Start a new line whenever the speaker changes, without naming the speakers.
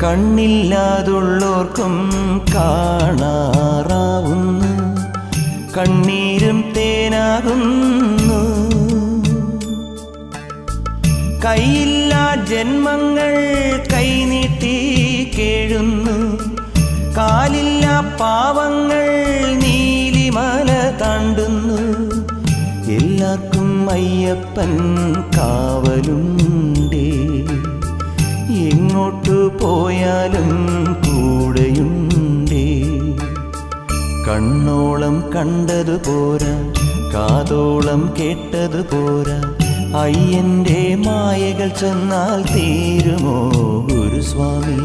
കണ്ണില്ലാതുള്ളോർക്കും കാണാറാവുന്നു, കണ്ണീരും തേനാകുന്നു. കൈയില്ലാ ജന്മങ്ങൾ കൈനീട്ടി കേഴുന്നു, കാലില്ലാ പാവങ്ങൾ നീലിമല താണ്ടുന്നു. എല്ലാവർക്കും അയ്യപ്പൻ കാവലുണ്ടേ, എങ്ങോട്ടു പോയാലും കൂടെയുണ്ടേ. കണ്ണോളം കണ്ടതു പോരാ, കാതോളം കേട്ടതു പോരാ, അയ്യൻ്റെ മായകൾ ചെന്നാൽ തീരുമോ ഗുരുസ്വാമി?